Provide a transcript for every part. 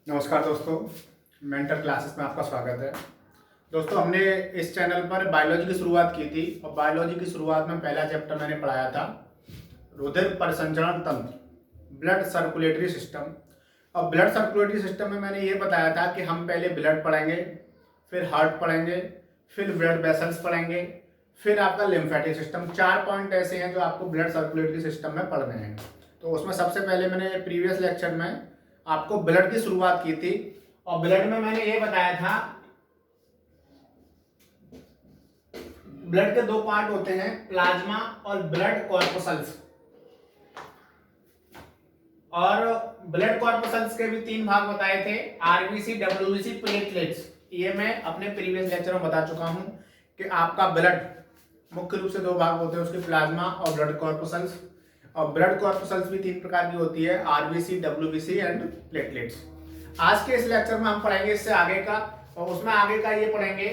नमस्कार दोस्तों, mentor classes में आपका स्वागत है। दोस्तों, हमने इस चैनल पर बायोलॉजी की शुरुआत की थी और बायोलॉजी की शुरुआत में पहला चैप्टर मैंने पढ़ाया था रुधिर परिसंचरण तंत्र, ब्लड सर्कुलेटरी सिस्टम। और ब्लड सर्कुलेटरी सिस्टम में मैंने ये बताया था कि हम पहले ब्लड पढ़ेंगे, फिर हार्ट पढ़ेंगे, फिर ब्लड वेसल्स पढ़ेंगे, फिर आपका लिम्फेटिक सिस्टम। 4 पॉइंट ऐसे हैं जो आपको ब्लड सर्कुलेटरी सिस्टम में पढ़ने हैं। तो उसमें सबसे पहले मैंने प्रीवियस लेक्चर में आपको ब्लड की शुरुआत की थी और ब्लड में मैंने ये बताया था ब्लड के 2 पार्ट होते हैं, प्लाज्मा और ब्लड कॉर्पसल्स। और ब्लड कॉर्पसल्स के भी 3 भाग बताए थे, आरबीसी, डब्ल्यूबीसी, प्लेटलेट्स। ये मैं अपने प्रीवियस लेक्चर में बता चुका हूं कि आपका ब्लड मुख्य रूप से 2 भाग होते हैं, उसके प्लाज्मा और ब्लड कॉर्पसल्स। और ब्लड कॉर्पसल्स भी 3 प्रकार की होती है, आरबीसी, डब्ल्यूबीसी एंड प्लेटलेट्स। आज के इस लेक्चर में हम पढ़ेंगे इससे आगे का, और उसमें आगे का ये पढ़ेंगे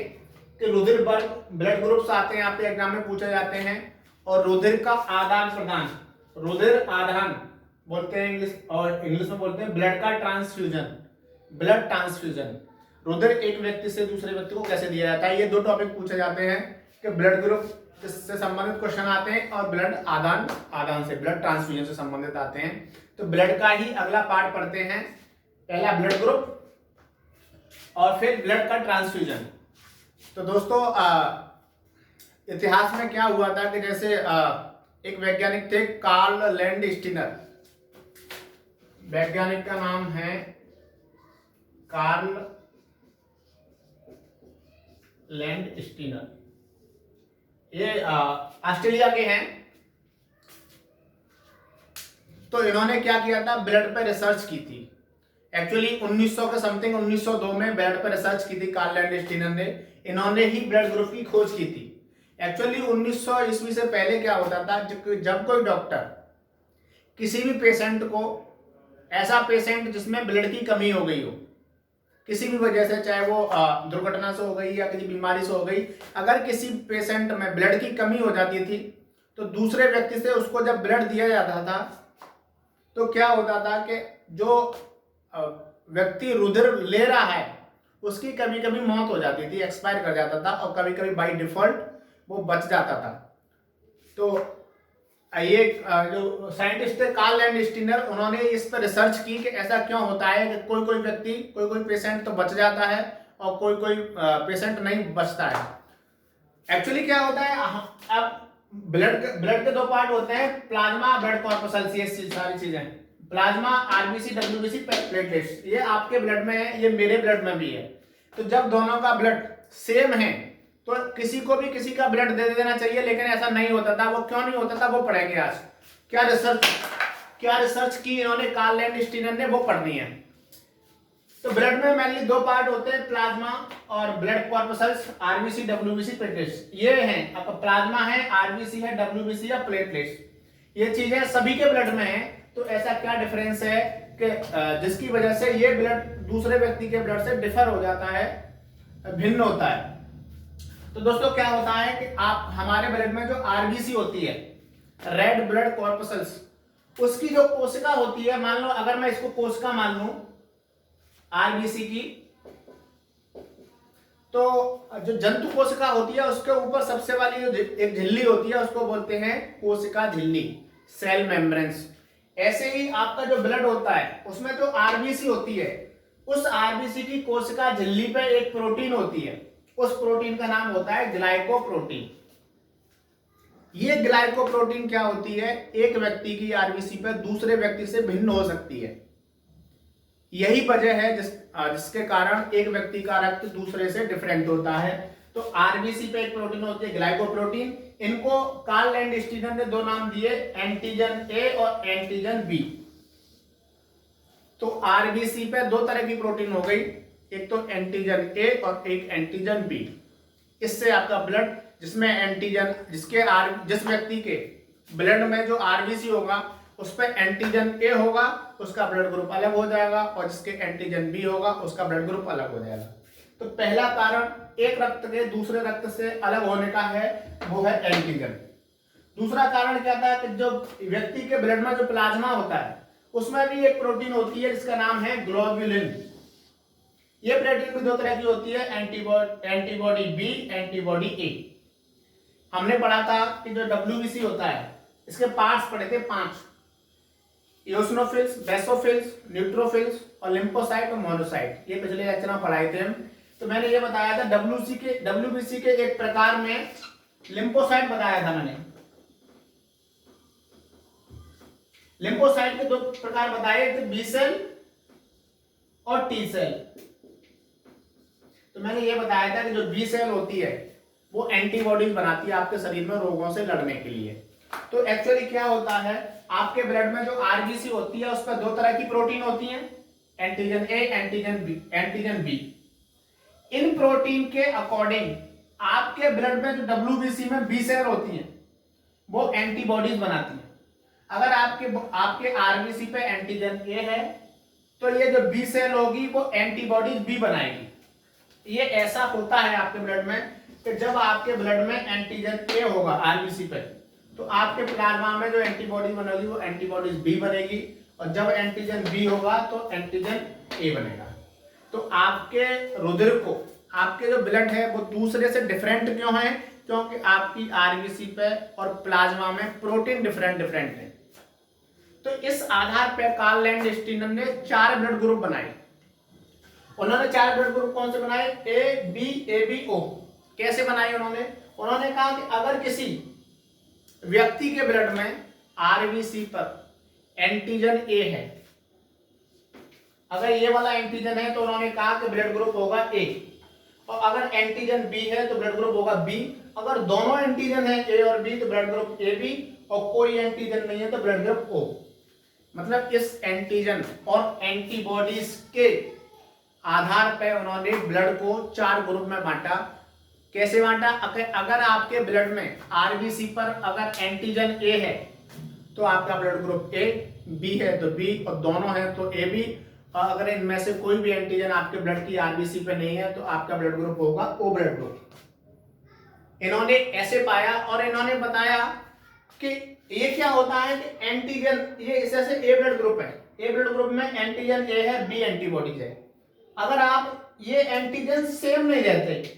कि रुधिर वर्ग ब्लड ग्रुप्स आते हैं, आपके एग्जाम में पूछे जाते हैं, और रुधिर का आदान प्रदान, रुधिर आदान बोलते हैं इंग्लिश, और इंग्लिश में बोलते हैं ब्लड का ट्रांसफ्यूजन, ब्लड ट्रांसफ्यूजन। रुधिर एक व्यक्ति से दूसरे व्यक्ति को कैसे दिया जाता है, ये 2 टॉपिक पूछे जाते हैं कि ब्लड ग्रुप से संबंधित क्वेश्चन आते हैं और ब्लड आदान से, ब्लड ट्रांसफ्यूजन से संबंधित आते हैं। तो ब्लड का ही अगला पार्ट पढ़ते हैं, पहला ब्लड ग्रुप और फिर ब्लड का ट्रांसफ्यूजन। तो दोस्तों, इतिहास में क्या हुआ था कि जैसे एक वैज्ञानिक थे, कार्ल लैंडस्टीनर। वैज्ञानिक का नाम है कार्ल लैंडस्टीनर। ये ऑस्ट्रेलिया के हैं। तो इन्होंने क्या किया था, ब्लड पे रिसर्च की थी। एक्चुअली 1900 के समथिंग, 1902 में ब्लड पे रिसर्च की थी कार्ल लैंडस्टीनर ने। इन्होंने ही ब्लड ग्रुप की खोज की थी। एक्चुअली 1900 ईस्वी से पहले क्या होता था, जब कोई डॉक्टर किसी भी पेशेंट को, ऐसा पेशेंट जिसमें ब्लड की कमी हो गई हो किसी भी वजह से, चाहे वो दुर्घटना से हो गई या किसी बीमारी से हो गई, अगर किसी पेशेंट में ब्लड की कमी हो जाती थी तो दूसरे व्यक्ति से उसको जब ब्लड दिया जाता था तो क्या होता था कि जो व्यक्ति रुधिर ले रहा है उसकी कभी कभी मौत हो जाती थी, एक्सपायर कर जाता था, और कभी कभी बाय डिफॉल्ट वो बच जाता था। तो ये जो साइंटिस्ट थे कार्ल लैंडस्टीनर, उन्होंने इस पर रिसर्च की कि ऐसा क्यों होता है कि कोई कोई व्यक्ति, कोई कोई पेशेंट तो बच जाता है और कोई कोई पेशेंट नहीं बचता है। एक्चुअली क्या होता है, अब ब्लड के 2 पार्ट होते हैं, प्लाज्मा, ब्लड कॉर्पसल्स, ये सारी चीजें, प्लाज्मा, आरबीसी, डब्ल्यूबीसी, प्लेटलेट्स। ये आपके ब्लड में है, ये मेरे ब्लड में भी है। तो जब दोनों का ब्लड सेम है तो किसी को भी किसी का ब्लड दे देना चाहिए, लेकिन ऐसा नहीं होता था। वो क्यों नहीं होता था, वो पढ़ेंगे आज। क्या रिसर्च की इन्होंने कार्ल लैंडस्टीनर ने, वो पढ़नी है। तो ब्लड में मेनली 2 पार्ट होते हैं, प्लाज्मा और blood corpuscles, RBC, WBC, platelets. ये हैं, आपका प्लाज्मा है, आरबीसी है, डब्ल्यूबीसी या प्लेटलेट्स, ये चीजें सभी के ब्लड में है। तो ऐसा क्या डिफरेंस है कि जिसकी वजह से ये ब्लड दूसरे व्यक्ति के ब्लड से डिफर हो जाता है, भिन्न होता है। तो दोस्तों, क्या होता है कि आप हमारे ब्लड में जो आरबीसी होती है, रेड ब्लड कॉर्पसल्स, उसकी जो कोशिका होती है, मान लो अगर मैं इसको कोशिका मान लूं आरबीसी की, तो जो जंतु कोशिका होती है उसके ऊपर सबसे वाली जो एक झिल्ली होती है उसको बोलते हैं कोशिका झिल्ली, सेल मेम्ब्रेन्स। ऐसे ही आपका जो ब्लड होता है उसमें जो आरबीसी होती है, उस आरबीसी की कोशिका झिल्ली पे एक प्रोटीन होती है, उस प्रोटीन का नाम होता है ग्लाइकोप्रोटीन। ये ग्लाइकोप्रोटीन क्या होती है, एक व्यक्ति की आरबीसी पे दूसरे व्यक्ति से भिन्न हो सकती है। यही वजह है जिसके कारण एक व्यक्ति का रक्त दूसरे से डिफरेंट होता है। तो आरबीसी पे एक प्रोटीन होती है ग्लाइकोप्रोटीन। इनको कार्ल लैंडस्टीनर ने 2 नाम दिए, एंटीजन ए और एंटीजन बी। तो आरबीसी पे 2 तरह की प्रोटीन हो गई, एक तो एंटीजन ए और एक एंटीजन बी। इससे आपका ब्लड जिसमें एंटीजन, जिस व्यक्ति के ब्लड में जो आरबीसी होगा उस पर एंटीजन ए होगा, उसका ब्लड ग्रुप अलग हो जाएगा, और जिसके एंटीजन बी होगा उसका ब्लड ग्रुप अलग हो जाएगा। तो पहला कारण एक रक्त के दूसरे रक्त से अलग होने का है, वो है एंटीजन। दूसरा कारण क्या था कि जो व्यक्ति के ब्लड में जो प्लाज्मा होता है उसमें भी एक प्रोटीन होती है जिसका नाम है ग्लोब्यूलिन। ये प्रोटीन भी दो तरह की होती है, एंटीबॉडी बी, एंटीबॉडी ए। हमने पढ़ा था कि जो WBC होता है इसके पार्ट्स पढ़े थे 5, इओसिनोफिल्स, बेसोफिल्स, न्यूट्रोफिल्स और लिम्फोसाइट और मोनोसाइट। ये पिछले लेक्चर में पढ़ाए थे हम। तो मैंने ये बताया था WBC के एक प्रकार में लिम्फोसाइट बताया था मैंने। लिम्फोसाइट के 2 प्रकार बताए थे, बी सेल और टी सेल। तो मैंने ये बताया था कि जो बी सेल होती है वो एंटीबॉडीज बनाती है आपके शरीर में रोगों से लड़ने के लिए। तो एक्चुअली क्या होता है, आपके ब्लड में जो आरबीसी होती है उस पर 2 तरह की प्रोटीन होती है, एंटीजन ए, एंटीजन बी। इन प्रोटीन के अकॉर्डिंग आपके ब्लड में जो WBC में बी सेल होती हैं वो एंटीबॉडीज बनाती हैं। अगर आपके आरबीसी पे एंटीजन ए है तो ये जो बी सेल होगी वो एंटीबॉडीज बी बनाएगी। ये ऐसा होता है आपके ब्लड में कि जब आपके ब्लड में एंटीजन ए होगा आरबीसी पे तो आपके प्लाज्मा में जो एंटीबॉडी बनेगी वो एंटीबॉडीज बी बनेगी, और जब एंटीजन बी होगा तो एंटीजन ए बनेगा। तो आपके रुधिर को, आपके जो ब्लड है वो दूसरे से डिफरेंट क्यों है? क्योंकि आपकी आरबीसी पे और प्लाज्मा में प्रोटीन डिफरेंट है। तो इस आधार पर कार्ल लैंडस्टीनर ने 4 ब्लड ग्रुप बनाए। उन्होंने 4 ब्लड ग्रुप कौन से बनाए? ए बी, ए बी, ओ। कैसे बनाए उन्होंने कहा कि अगर किसी व्यक्ति के ब्लड में आरबीसी पर एंटीजन ए है, अगर ये वाला एंटीजन है तो उन्होंने कहा कि ब्लड ग्रुप होगा ए, और अगर एंटीजन बी है तो ब्लड ग्रुप होगा बी। अगर दोनों एंटीजन है ए और बी तो ब्लड ग्रुप ए बी, और कोई एंटीजन नहीं है तो ब्लड ग्रुप ओ। मतलब इस एंटीजन और एंटीबॉडीज के आधार पर उन्होंने ब्लड को 4 ग्रुप में बांटा। कैसे बांटा? अगर आपके ब्लड में आरबीसी पर अगर एंटीजन ए है तो आपका ब्लड ग्रुप ए, बी है तो बी, और दोनों है तो ए बी, और अगर इनमें से कोई भी एंटीजन आपके ब्लड की आरबीसी पे नहीं है तो आपका ब्लड ग्रुप होगा ओ ब्लड ग्रुप। इन्होंने ऐसे पाया, और इन्होंने बताया कि ये क्या होता है कि एंटीजन, ये जैसे ए ब्लड ग्रुप है, ए ब्लड ग्रुप में एंटीजन ए है, बी एंटीबॉडीज है। अगर आप ये एंटीजन सेम नहीं रहते,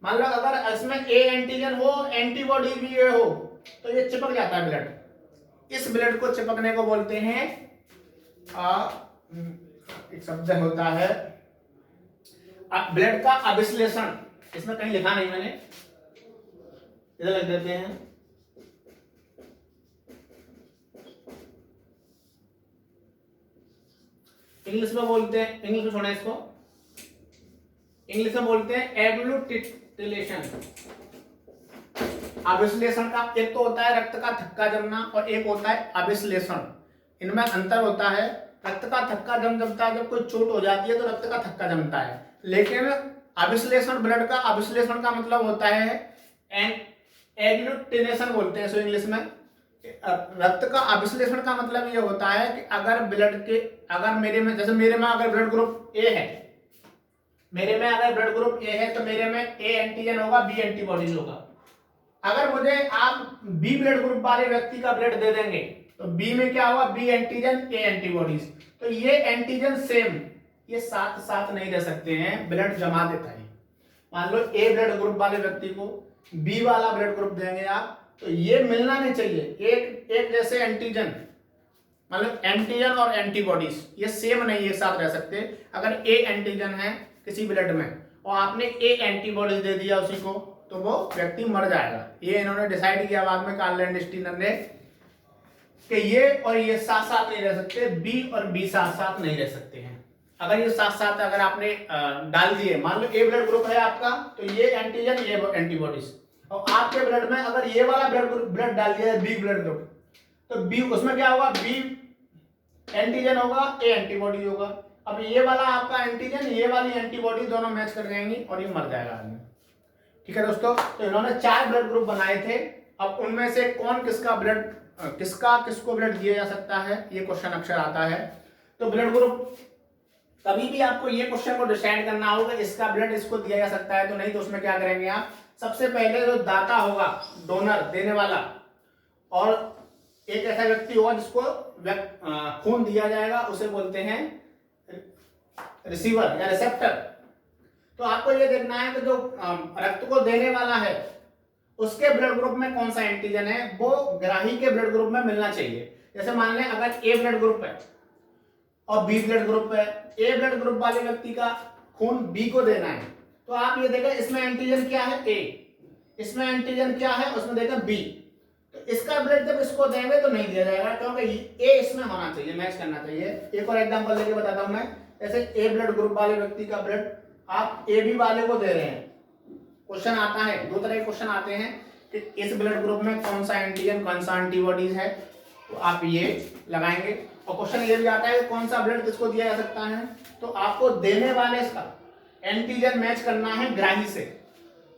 मान लो अगर इसमें ए एंटीजन हो, एंटीबॉडी भी ए हो, तो ये चिपक जाता है ब्लड। इस ब्लड को चिपकने को बोलते हैं एक शब्द होता है ब्लड का अभिश्लेषण। इसमें कहीं लिखा नहीं मैंने, इधर लिख देते हैं। इंग्लिश में बोलते हैं, इंग्लिश में छोड़े इसको, इंग्लिश में बोलते हैं एग्लूटिनेशन। अभिश्लेषण का एक तो होता है रक्त का थक्का जमना और एक होता है अभिश्लेषण। इनमें अंतर होता है। रक्त का थक्का जमता है, जब कोई चोट हो जाती है तो रक्त का थक्का जमता है, लेकिन अभिश्लेषण, ब्लड का अभिश्लेषण का मतलब होता है एग्लूटिनेशन बोलते हैं इसको इंग्लिश में। रक्त का अभिश्लेषण का मतलब ये होता है कि अगर ब्लड के, अगर मेरे में, जैसे मेरे में अगर ब्लड ग्रुप ए है, मेरे में अगर ब्लड ग्रुप ए है तो मेरे में ए एंटीजन होगा, बी एंटीबॉडीज होगा। अगर मुझे आप बी ब्लड ग्रुप वाले व्यक्ति का ब्लड दे देंगे तो बी में क्या होगा? बी एंटीजन, ए एंटीबॉडीज। तो ये एंटीजन सेम, ये साथ साथ नहीं रह सकते हैं, ब्लड जमा देता है। मान लो ए ब्लड ग्रुप वाले व्यक्ति को बी वाला ब्लड ग्रुप देंगे आप, तो ये मिलना नहीं चाहिए। एक जैसे एंटीजन, मतलब एंटीजन और एंटीबॉडीज ये सेम नहीं एक साथ रह सकते। अगर ए एंटीजन है किसी ब्लड में और आपने ए एंटीबॉडीज दे दिया उसी को, तो वो व्यक्ति मर जाएगा। ये इन्होंने डिसाइड किया बाद में कार्ल लैंडस्टीनर ने कि ये और ये साथ साथ नहीं रह सकते, बी और बी साथ साथ नहीं रह सकते हैं। अगर ये साथ साथ अगर आपने डाल दिए, मान लो ए ब्लड ग्रुप है आपका, तो ये एंटीजन, ये एंटीबॉडीज, और आपके ब्लड में अगर ये वाला ब्लड डाल दिया है बी ब्लड ग्रुप, तो बी, उसमें क्या होगा? बी एंटीजन होगा, ए एंटीबॉडी होगा। अब ये वाला आपका एंटीजन, ये वाली एंटीबॉडी दोनों मैच कर जाएंगी और ये मर जाएगा आदमी। ठीक है दोस्तों, तो इन्होंने 4 ब्लड ग्रुप बनाए थे। अब उनमें से कौन किसका ब्लड, किसको ब्लड दिया जा सकता है, ये क्वेश्चन अक्सर आता है। तो ब्लड ग्रुप, कभी भी आपको ये क्वेश्चन को डिसाइड करना होगा इसका ब्लड इसको दिया जा सकता है तो नहीं, तो उसमें क्या करेंगे आप? सबसे पहले जो दाता होगा, डोनर, देने वाला, और एक ऐसा व्यक्ति होगा जिसको खून दिया जाएगा, उसे बोलते हैं रिसीवर या रिसेप्टर। तो आपको ये देखना है कि जो रक्त को देने वाला है उसके ब्लड ग्रुप में कौन सा एंटीजन है वो ग्राही के ब्लड ग्रुप में मिलना चाहिए। जैसे मान लें अगर ए ब्लड ग्रुप है और बी ब्लड ग्रुप है, ए ब्लड ग्रुप वाले व्यक्ति का खून बी को देना है, तो आप ये देखें इसमें एंटीजन क्या है ए, इसमें एंटीजन क्या है उसमें देखें बी। तो इसका ब्लड जब इसको देंगे तो नहीं दिया जाएगा क्योंकि ए इसमें होना चाहिए, मैच करना चाहिए। एक और एग्जांपल लेके बताता हूं मैं। जैसे ए ब्लड ग्रुप वाले व्यक्ति का ब्लड आप ए बी वाले को दे रहे हैं, क्वेश्चन आता है, दो तरह के क्वेश्चन आते हैं कि इस ब्लड ग्रुप में कौन सा एंटीजन कौन सा एंटीबॉडीज है, तो आप ये लगाएंगे। और क्वेश्चन ये भी आता है कि कौन सा ब्लड किसको दिया जा सकता है, तो आपको देने वाले का एंटीजन मैच करना है ग्राही से।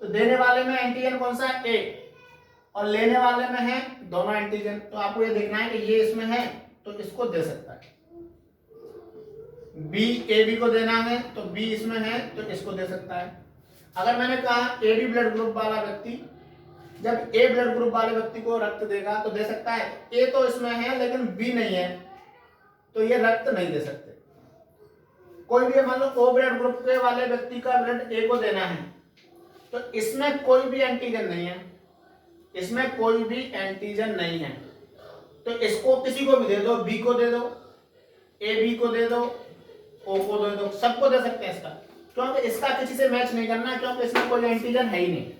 तो देने वाले में एंटीजन कौन सा है ए और लेने वाले में है दोनों एंटीजन, तो आपको ये देखना है कि ये इसमें है तो इसको दे सकता है। बी ए बी को देना है तो बी इसमें है तो इसको दे सकता है। अगर मैंने कहा ए बी ब्लड ग्रुप वाला व्यक्ति जब ए ब्लड ग्रुप वाले व्यक्ति को रक्त देगा तो दे सकता है। ए तो इसमें है लेकिन बी नहीं है तो ये रक्त नहीं दे सकते। कोई भी मान लो ओ ब्लड ग्रुप के वाले व्यक्ति का ब्लड ए को देना है तो इसमें कोई भी एंटीजन नहीं है, इसमें कोई भी एंटीजन नहीं है, तो इसको किसी को भी दे दो, बी को दे दो, ए बी को दे दो, ओ को दे दो, सबको दे सकते हैं इसका, क्योंकि इसका किसी से मैच नहीं करना क्योंकि इसमें कोई एंटीजन है ही नहीं,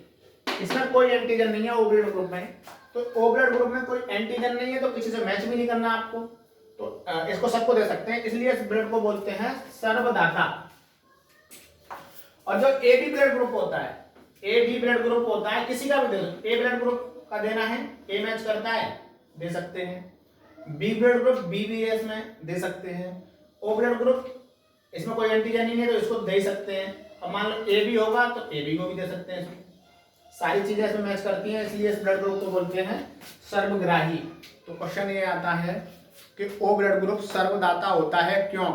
इसमें कोई एंटीजन नहीं है ओ ब्लड ग्रुप में। तो ओ ब्लड ग्रुप में कोई एंटीजन नहीं है तो किसी से मैच भी नहीं करना आपको, तो इसको सबको दे सकते हैं, इसलिए इस ब्लड को बोलते हैं सर्वदाता। और जो ए बी ब्लड ग्रुप होता है, ए बी ब्लड ग्रुप होता है किसी का भी दे दो, ए ब्लड ग्रुप का देना है, ए मैच करता है दे सकते हैं, बी ब्लड ग्रुप बी भी है इसमें दे सकते हैं, ओ ब्लड ग्रुप इसमें कोई एंटीजन नहीं है तो इसको दे सकते हैं, अब मान लो ए बी होगा तो ए बी को भी दे सकते हैं। इसमें सारी चीजें इसमें मैच करती हैं, इसलिए इस ब्लड ग्रुप को बोलते हैं सर्वग्राही। तो क्वेश्चन ये आता है कि ओ ब्लड ग्रुप सर्वदाता होता है क्यों।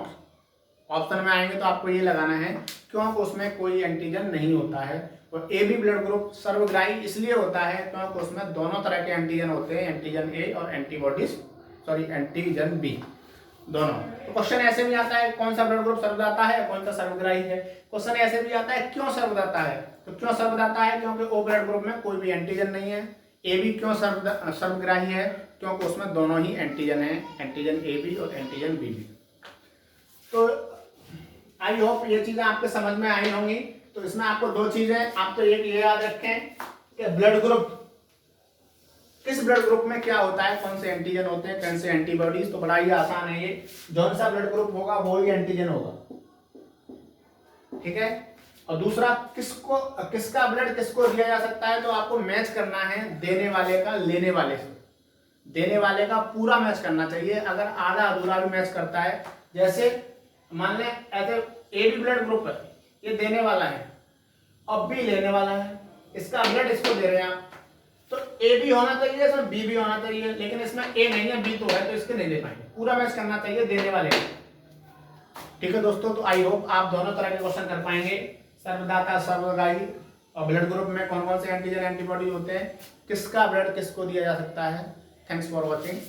ऑप्शन में आएंगे तो आपको ये लगाना है क्योंकि उसमें कोई एंटीजन नहीं होता है। और ए बी ब्लड ग्रुप सर्वग्राही इसलिए होता है क्योंकि उसमें दोनों तरह के एंटीजन होते हैं, एंटीजन ए और एंटीजन बी दोनों। तो क्वेश्चन ऐसे भी आता है कौन सा ब्लड ग्रुप सर्वदाता है कौन सा सर्वग्राही है। क्वेश्चन ऐसे भी आता है क्यों सर्वदाता है, तो क्यों सर्वदाता है क्योंकि ओ ब्लड ग्रुप में कोई भी एंटीजन नहीं है। ए बी क्यों सर्वग्राही है क्योंकि उसमें दोनों ही एंटीजन है, एंटीजन ए बी और एंटीजन बी बी। तो आई होप ये चीजें आपके समझ में आई होंगी। तो इसमें आपको दो चीजें आप तो एक ये याद रखें कि ब्लड ग्रुप किस ब्लड ग्रुप में क्या होता है, कौन से एंटीजन होते हैं, कौन से एंटीबॉडीज। तो बड़ा ही आसान है ये, जौन सा ब्लड ग्रुप होगा वो ही एंटीजन होगा, ठीक है। और दूसरा किसका ब्लड किसको दिया जा सकता है, तो आपको मैच करना है देने वाले का लेने वाले से, देने वाले का पूरा मैच करना चाहिए। अगर आधा अधूरा भी मैच करता है, जैसे मान लें ऐसे ए बी ब्लड ग्रुप है, ये देने वाला है और बी लेने वाला है, इसका ब्लड इसको दे रहे हैं आप, तो ए भी होना चाहिए इसमें बी भी होना चाहिए, लेकिन इसमें ए नहीं है बी तो है तो इसके नहीं दे पाएंगे, पूरा मैच करना चाहिए देने वाले का। ठीक है दोस्तों, तो आई होप आप दोनों तरह के क्वेश्चन कर पाएंगे, सर्वदाता सर्वग्राही और ब्लड ग्रुप में कौन कौन से एंटीजन एंटीबॉडी होते हैं, किसका ब्लड किसको दिया जा सकता है। Thanks for watching.